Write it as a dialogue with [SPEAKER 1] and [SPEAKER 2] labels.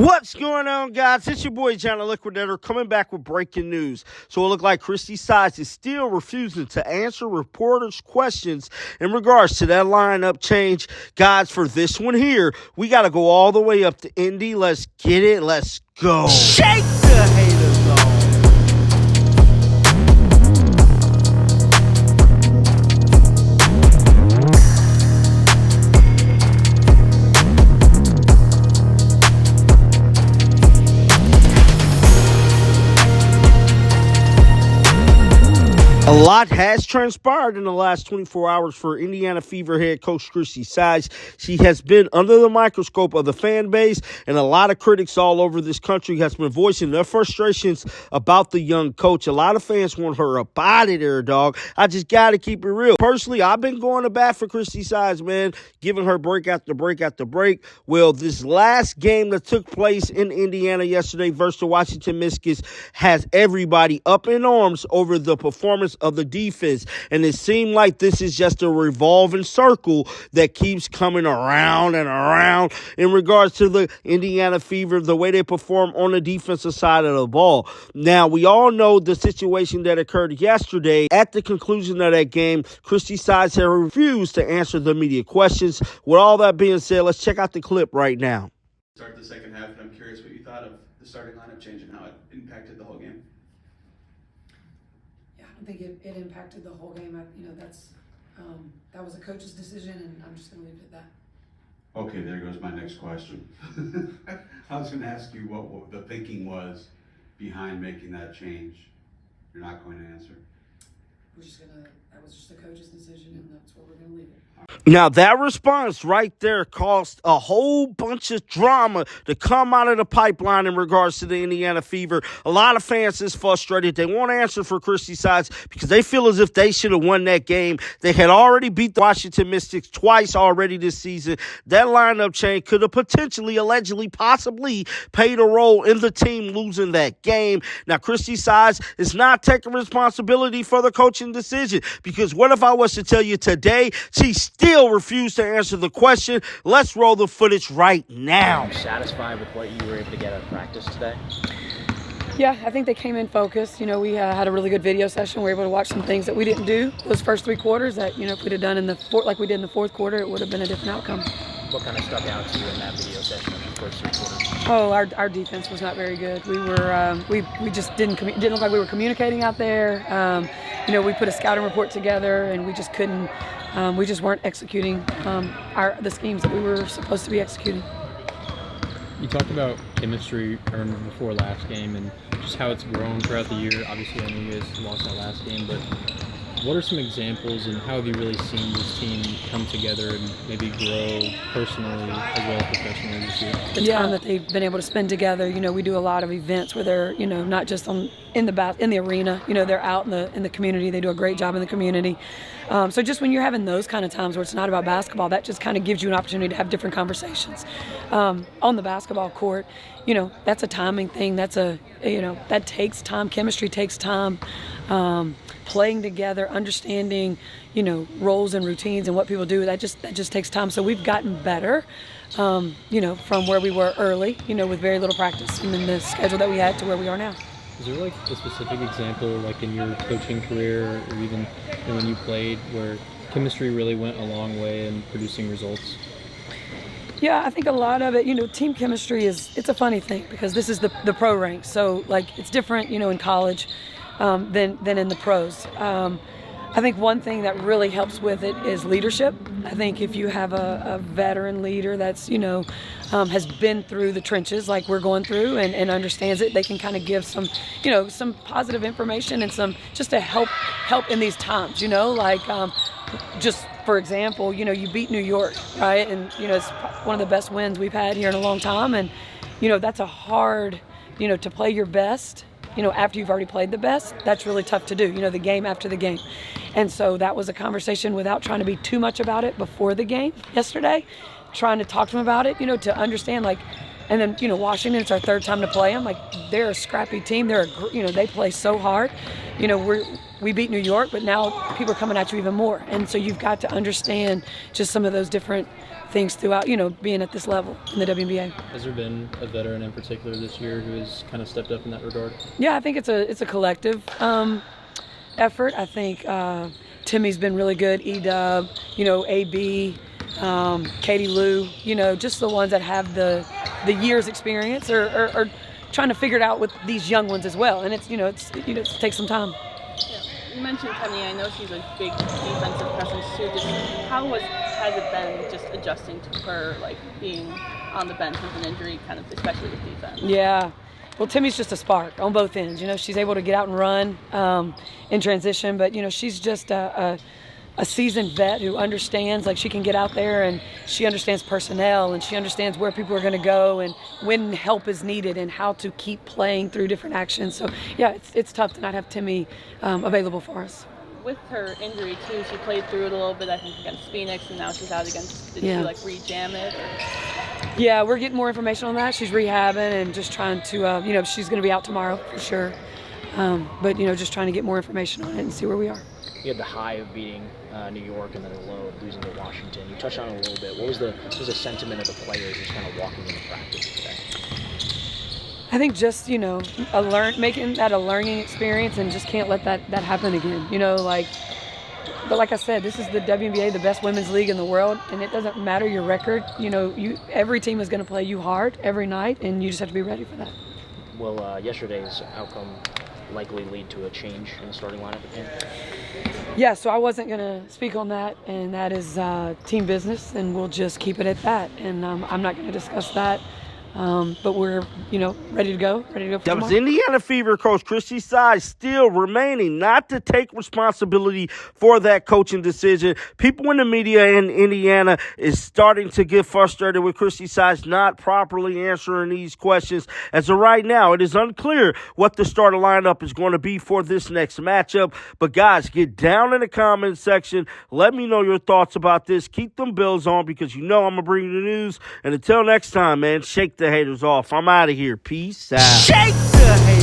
[SPEAKER 1] What's going on, guys? It's your boy, John the Liquidator, coming back with breaking news. So it looked like Christie is still refusing to answer reporters' questions in regards to that lineup change. Guys, for this one here, we got to go all the way up to Indy. Let's get it. Let's go. Shake the haters off. A lot has transpired in the last 24 hours for Indiana Fever head coach Christie. She has been under the microscope of the fan base, and a lot of critics all over this country has been voicing their frustrations about the young coach. A lot of fans want her up out of there, dog. I just got to keep it real. Personally, I've been going to bat for Christie, man, giving her break after break after break. Well, this last game that took place in Indiana yesterday versus the Washington Mystics has everybody up in arms over the performance of the defense, and it seemed like this is just a revolving circle that keeps coming around and around in regards to the Indiana Fever, the way they perform on the defensive side of the ball. Now, we all know the situation that occurred yesterday. At the conclusion of that game, Christie had refused to answer the media questions. With all that being said, let's check out the clip right now.
[SPEAKER 2] Start the second half, and I'm curious what you thought of the starting lineup change and how it impacted the whole game.
[SPEAKER 3] I think it impacted the whole game. That was a coach's decision, and I'm just going to leave it at that.
[SPEAKER 4] Okay, there goes my next question. I was going to ask you what the thinking was behind making that change. You're not going to answer?
[SPEAKER 3] That was just a coach's decision, and that's where we're going to leave it.
[SPEAKER 1] Now, that response right there caused a whole bunch of drama to come out of the pipeline in regards to the Indiana Fever. A lot of fans is frustrated. They won't answer for Christie because they feel as if they should have won that game. They had already beat the Washington Mystics twice already this season. That lineup change could have potentially, allegedly, possibly played a role in the team losing that game. Now, Christie is not taking responsibility for the coaching decision, because what if I was to tell you today she still refused to answer the question? Let's roll the footage right now.
[SPEAKER 5] Are you satisfied with what you were able to get out of practice today?
[SPEAKER 3] Yeah, I think they came in focused. We had a really good video session. We were able to watch some things that we didn't do those first three quarters that, if we'd have done like we did in the fourth quarter, it would have been a different outcome.
[SPEAKER 5] What kind of stuck out to you in that video session in the first three quarters?
[SPEAKER 3] Oh, our defense was not very good. We were we just didn't look like we were communicating out there. We put a scouting report together, and we just couldn't. We just weren't executing the schemes that we were supposed to be executing.
[SPEAKER 6] You talked about chemistry before last game and just how it's grown throughout the year. Obviously, I know you guys lost that last game, but what are some examples, and how have you really seen this team come together and maybe grow personally as well as professionally this year?
[SPEAKER 3] The time that they've been able to spend together. We do a lot of events where they're, not just in the arena. They're out in the community. They do a great job in the community. So just when you're having those kind of times where it's not about basketball, that just kind of gives you an opportunity to have different conversations. On the basketball court, that's a timing thing. That takes time. Chemistry takes time. Playing together, understanding, roles and routines and what people do, that just takes time. So we've gotten better, from where we were early, with very little practice, and then the schedule that we had to where we are now.
[SPEAKER 6] Is there like a specific example, like in your coaching career or even when you played, where chemistry really went a long way in producing results?
[SPEAKER 3] Yeah, I think a lot of it, team chemistry it's a funny thing, because this is the pro ranks. So it's different, in college than in the pros. I think one thing that really helps with it is leadership. I think if you have a veteran leader that's, has been through the trenches like we're going through and understands it, they can kind of give some positive information and some just to help in these times, just for example, you beat New York, right? And, it's one of the best wins we've had here in a long time. And, that's a hard, to play your best, after you've already played the best, that's really tough to do, the game after the game. And so that was a conversation without trying to be too much about it before the game yesterday, trying to talk to them about it, to understand, And then, Washington, it's our third time to play them. Like, they're a scrappy team. They play so hard. We beat New York, but now people are coming at you even more. And so you've got to understand just some of those different things throughout, being at this level in the WNBA.
[SPEAKER 6] Has there been a veteran in particular this year who has kind of stepped up in that regard?
[SPEAKER 3] Yeah, I think it's a collective effort. I think Timmy's been really good. E-Dub, AB, Katie Lou, just the ones that have the years experience or trying to figure it out with these young ones as well. And it takes some time.
[SPEAKER 7] You mentioned Penny. I know she's a big defensive presence too. Just how has it been just adjusting to her being on the bench with an injury, kind of especially with defense?
[SPEAKER 3] Yeah. Well, Timmy's just a spark on both ends. She's able to get out and run in transition, but she's just a seasoned vet who understands, she can get out there and she understands personnel and she understands where people are going to go and when help is needed and how to keep playing through different actions. So, yeah, it's tough to not have Timmy available for us.
[SPEAKER 7] With her injury, too, she played through it a little bit, I think, against Phoenix, and now she's out against, did she, re-jam it? Or?
[SPEAKER 3] Yeah, we're getting more information on that. She's rehabbing and just trying to, she's going to be out tomorrow for sure. But, just trying to get more information on it and see where we are.
[SPEAKER 5] You had the high of beating New York and then the low of losing to Washington. You touched on it a little bit. What was the sentiment of the players just kind of walking into practice today?
[SPEAKER 3] I think just, making that a learning experience and just can't let that happen again. But like I said, this is the WNBA, the best women's league in the world, and it doesn't matter your record. Every team is going to play you hard every night, and you just have to be ready for that.
[SPEAKER 5] Will yesterday's outcome likely lead to a change in the starting lineup again?
[SPEAKER 3] Yeah, so I wasn't going to speak on that, and that is team business, and we'll just keep it at that. And I'm not going to discuss that. But we're, ready to go for
[SPEAKER 1] That
[SPEAKER 3] tomorrow.
[SPEAKER 1] was Indiana Fever coach Christie Size still remaining not to take responsibility for that coaching decision. People in the media in Indiana is starting to get frustrated with Christie Size not properly answering these questions. As of right now, it is unclear what the starter lineup is going to be for this next matchup. But guys, get down in the comments section. Let me know your thoughts about this. Keep them Bills on because I'm going to bring you the news. And until next time, man, shake the haters off. I'm out of here. Peace out. Shake the haters.